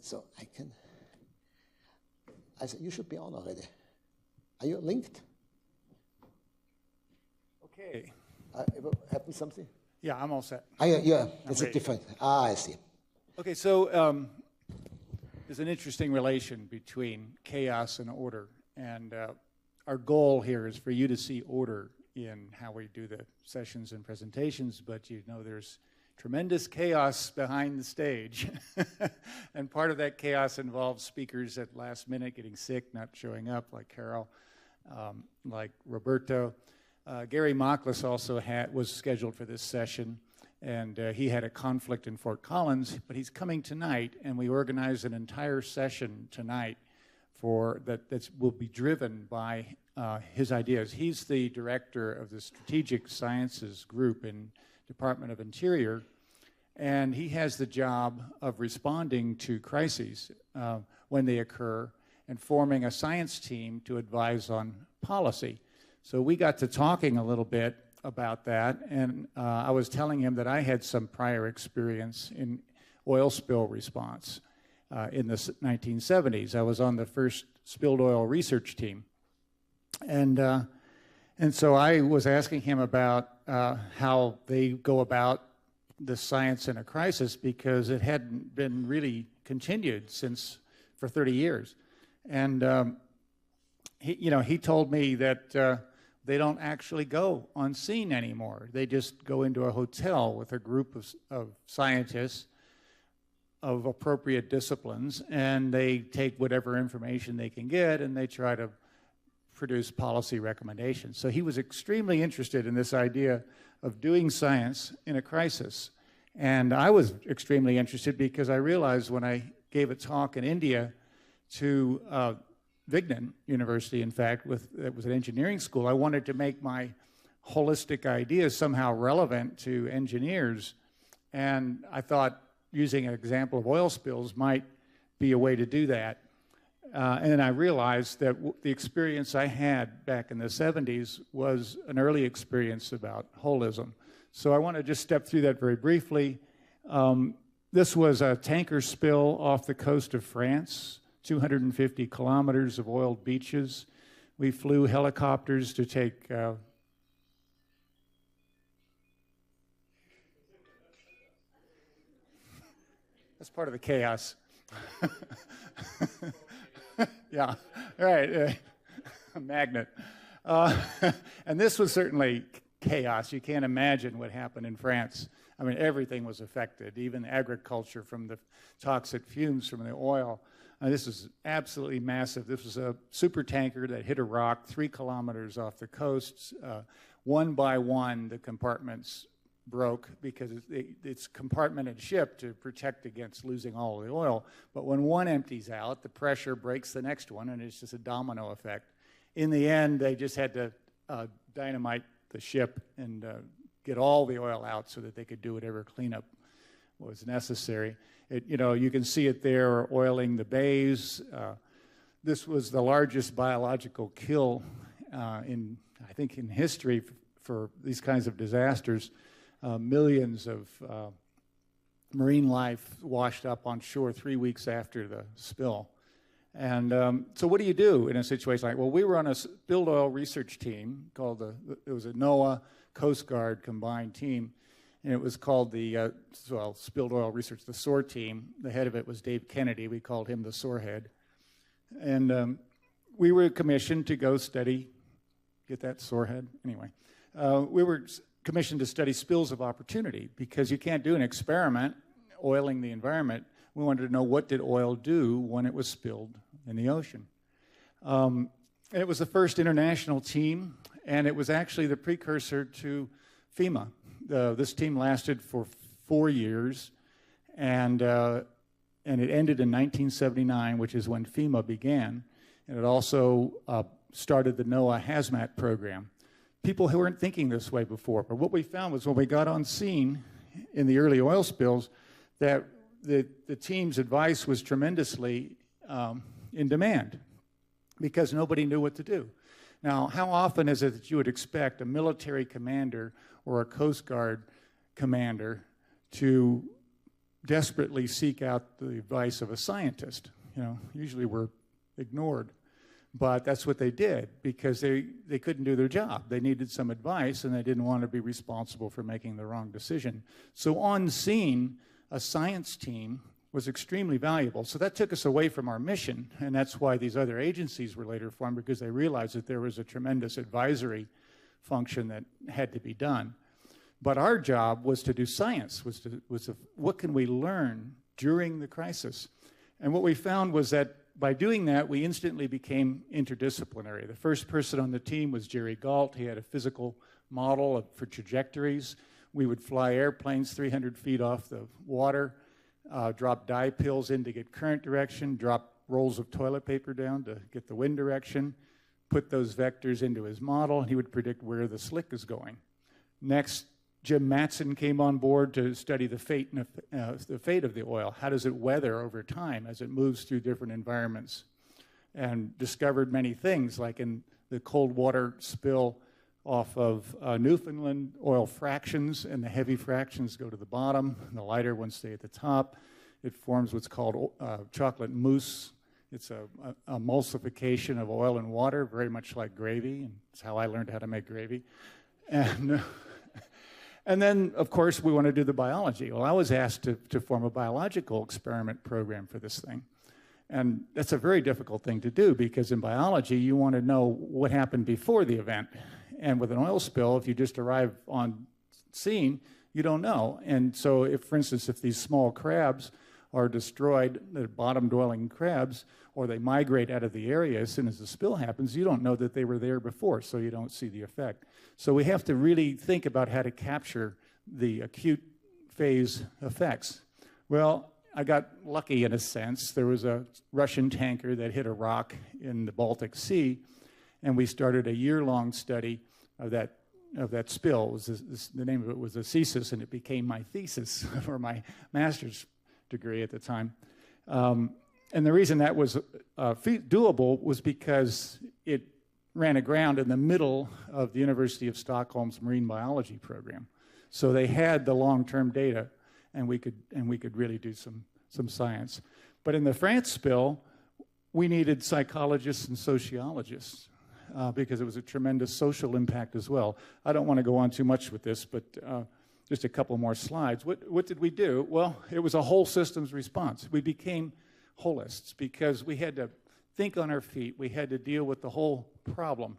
So I can, I said, you should be on already. Are you linked? Okay. Happened something? Yeah, I'm all set. Yeah, it's a different, I see. Okay, so there's an interesting relation between chaos and order. And our goal here is for you to see order in how we do the sessions and presentations, but you know there's tremendous chaos behind the stage. And part of that chaos involves speakers at last minute getting sick, not showing up, like Carol, like Roberto. Gary Mocklis also was scheduled for this session, and he had a conflict in Fort Collins, but he's coming tonight, and we organized an entire session tonight for that will be driven by his ideas. He's the director of the Strategic Sciences Group in Department of Interior, and he has the job of responding to crises when they occur and forming a science team to advise on policy. So we got to talking a little bit about that, and I was telling him that I had some prior experience in oil spill response in the 1970s. I was on the first spilled oil research team. And so I was asking him about how they go about the science in a crisis, because it hadn't been really continued for 30 years. And he told me that they don't actually go on scene anymore. They just go into a hotel with a group of scientists of appropriate disciplines, and they take whatever information they can get, and they try to produce policy recommendations. So he was extremely interested in this idea of doing science in a crisis. And I was extremely interested because I realized when I gave a talk in India to Vignan University, in fact, it was an engineering school, I wanted to make my holistic ideas somehow relevant to engineers. And I thought using an example of oil spills might be a way to do that. And then I realized that the experience I had back in the 70s was an early experience about holism. So I want to just step through that very briefly. This was a tanker spill off the coast of France, 250 kilometers of oiled beaches. We flew helicopters to take that's part of the chaos. Yeah, right, a magnet. And this was certainly chaos. You can't imagine what happened in France. I mean, everything was affected, even agriculture from the toxic fumes from the oil. This was absolutely massive. This was a super tanker that hit a rock 3 kilometers off the coast. One by one, the compartments broke because it's compartmented ship to protect against losing all the oil. But when one empties out, the pressure breaks the next one, and it's just a domino effect. In the end, they just had to dynamite the ship and get all the oil out so that they could do whatever cleanup was necessary. You can see it there, oiling the bays. This was the largest biological kill I think, in history for these kinds of disasters. Millions of marine life washed up on shore 3 weeks after the spill. And so what do you do in a situation like, well, we were on a spilled oil research team called it was a NOAA Coast Guard combined team, and it was called the spilled oil research, the SOAR team. The head of it was Dave Kennedy. We called him the SOAR head. And we were commissioned to go study, get that SOAR head? Anyway, we were commissioned to study spills of opportunity, because you can't do an experiment oiling the environment. We wanted to know, what did oil do when it was spilled in the ocean? It was the first international team, and it was actually the precursor to FEMA. This team lasted for 4 years, and it ended in 1979, which is when FEMA began. And it also started the NOAA hazmat program. People who weren't thinking this way before. But what we found was when we got on scene in the early oil spills, that the team's advice was tremendously in demand, because nobody knew what to do. Now, how often is it that you would expect a military commander or a Coast Guard commander to desperately seek out the advice of a scientist. You know, usually we're ignored. But that's what they did because they couldn't do their job. They needed some advice, and they didn't want to be responsible for making the wrong decision. So on scene, a science team was extremely valuable. So that took us away from our mission, and that's why these other agencies were later formed, because they realized that there was a tremendous advisory function that had to be done. But our job was to do science, was what can we learn during the crisis? And what we found was that by doing that, we instantly became interdisciplinary. The first person on the team was Jerry Galt. He had a physical model for trajectories. We would fly airplanes 300 feet off the water, drop dye pills in to get current direction, drop rolls of toilet paper down to get the wind direction, put those vectors into his model, and he would predict where the slick is going. Next, Jim Matson came on board to study the fate of the oil. How does it weather over time as it moves through different environments? And discovered many things, like in the cold water spill off of Newfoundland, oil fractions, and the heavy fractions go to the bottom, and the lighter ones stay at the top. It forms what's called chocolate mousse. It's a emulsification of oil and water, very much like gravy, and it's how I learned how to make gravy. And then, of course, we want to do the biology. Well, I was asked to form a biological experiment program for this thing. And that's a very difficult thing to do because in biology, you want to know what happened before the event. And with an oil spill, if you just arrive on scene, you don't know. And so, if, for instance, if these small crabs are destroyed, the bottom-dwelling crabs, or they migrate out of the area as soon as the spill happens, you don't know that they were there before, so you don't see the effect. So we have to really think about how to capture the acute phase effects. Well, I got lucky in a sense. There was a Russian tanker that hit a rock in the Baltic Sea, and we started a year-long study of that spill. The name of it was ISSS, and it became my thesis for my master's degree at the time. And the reason that was doable was because it ran aground in the middle of the University of Stockholm's marine biology program. So they had the long-term data, and we could really do some science. But in the France spill, we needed psychologists and sociologists because it was a tremendous social impact as well. I don't want to go on too much with this, but just a couple more slides. What did we do? Well, it was a whole systems response. We became holists because we had to think on our feet. We had to deal with the whole problem.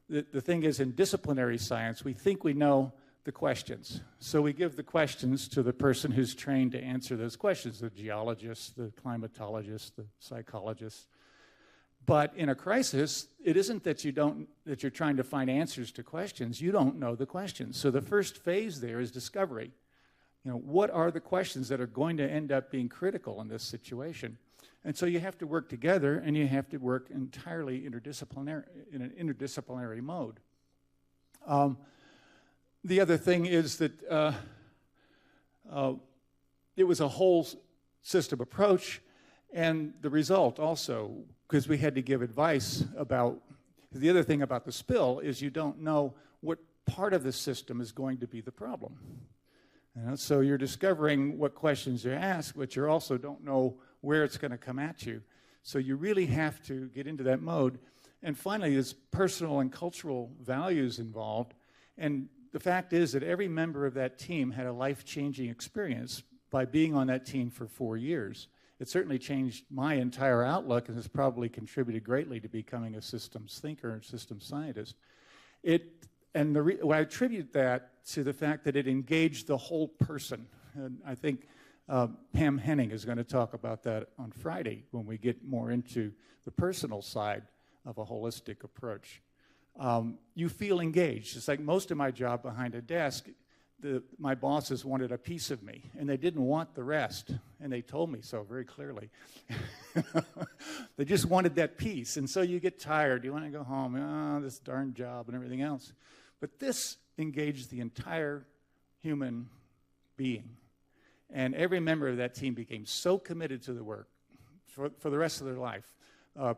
The thing is, in disciplinary science, we think we know the questions. So we give the questions to the person who's trained to answer those questions, the geologist, the climatologist, the psychologist. But in a crisis, it isn't that you're trying to find answers to questions. You don't know the questions. So the first phase there is discovery. You know, what are the questions that are going to end up being critical in this situation? And so you have to work together, and you have to work entirely interdisciplinary, in an interdisciplinary mode. The other thing is that it was a whole system approach, and the result also, because we had to give advice about, the other thing about the spill is you don't know what part of the system is going to be the problem. You know, so you're discovering what questions you ask, but you also don't know where it's going to come at you. So you really have to get into that mode. And finally, there's personal and cultural values involved. And the fact is that every member of that team had a life-changing experience by being on that team for 4 years. It certainly changed my entire outlook and has probably contributed greatly to becoming a systems thinker and systems scientist. I attribute that to the fact that it engaged the whole person. And I think Pam Henning is going to talk about that on Friday when we get more into the personal side of a holistic approach. You feel engaged. It's like most of my job behind a desk, my bosses wanted a piece of me, and they didn't want the rest, and they told me so very clearly. They just wanted that piece, and so you get tired. You want to go home, this darn job and everything else. But this engaged the entire human being, and every member of that team became so committed to the work for the rest of their life.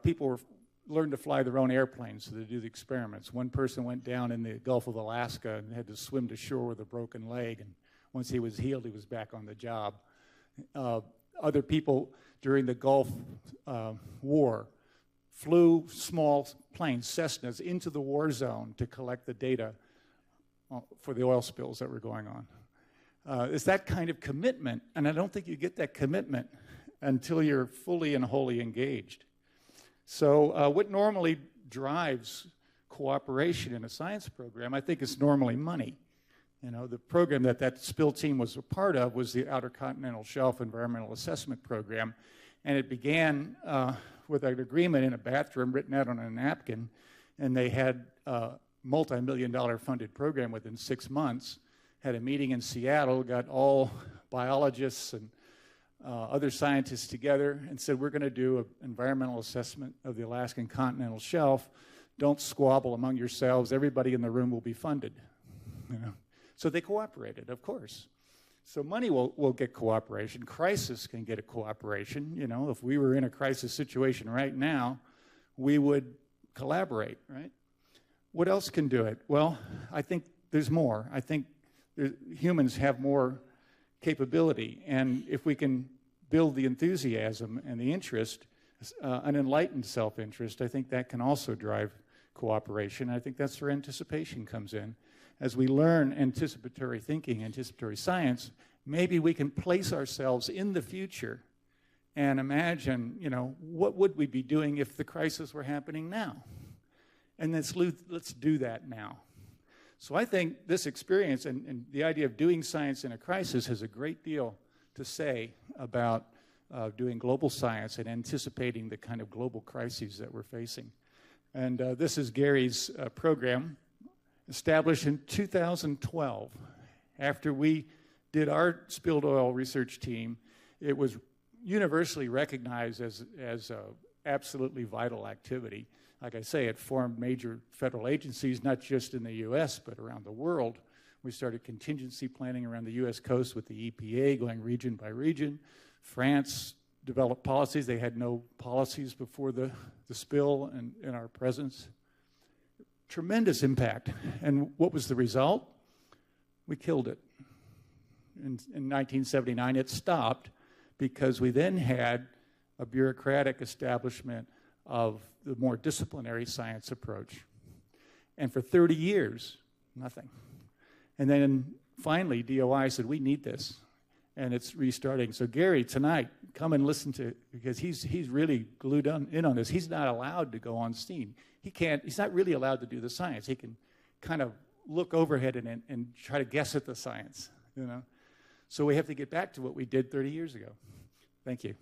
People learned to fly their own airplanes to do the experiments. One person went down in the Gulf of Alaska and had to swim to shore with a broken leg, and once he was healed, he was back on the job. Other people during the Gulf War flew small planes, Cessnas, into the war zone to collect the data for the oil spills that were going on. It's that kind of commitment, and I don't think you get that commitment until you're fully and wholly engaged. So what normally drives cooperation in a science program, I think, is normally money. You know, the program that spill team was a part of was the Outer Continental Shelf Environmental Assessment Program, and it began with an agreement in a bathroom written out on a napkin, and they had a multi-million-dollar funded program within 6 months, had a meeting in Seattle, got all biologists and other scientists together and said, we're going to do an environmental assessment of the Alaskan continental shelf. Don't squabble among yourselves. Everybody in the room will be funded. You know? So they cooperated, of course. So money will get cooperation. Crisis can get a cooperation. You know, if we were in a crisis situation right now, we would collaborate, right? What else can do it? Well, I think there's more. I think humans have more capability, and if we can build the enthusiasm and the interest, an enlightened self-interest, I think that can also drive cooperation. I think that's where anticipation comes in. As we learn anticipatory thinking, anticipatory science, maybe we can place ourselves in the future and imagine, you know, what would we be doing if the crisis were happening now? And let's do that now. So I think this experience and the idea of doing science in a crisis has a great deal to say about doing global science and anticipating the kind of global crises that we're facing. And this is Gary's program, established in 2012. After we did our spilled oil research team, it was universally recognized as an absolutely vital activity. Like I say, it formed major federal agencies, not just in the U.S., but around the world. We started contingency planning around the U.S. coast with the EPA, going region by region. France developed policies. They had no policies before the spill and in our presence. Tremendous impact. And what was the result? We killed it. In 1979, it stopped because we then had a bureaucratic establishment of the more disciplinary science approach. And for 30 years, nothing. And then finally, DOI said, we need this. And it's restarting. So Gary, tonight, come and listen to, because he's really glued in on this. He's not allowed to go on scene. He's not really allowed to do the science. He can kind of look overhead and try to guess at the science, you know. So we have to get back to what we did 30 years ago. Thank you.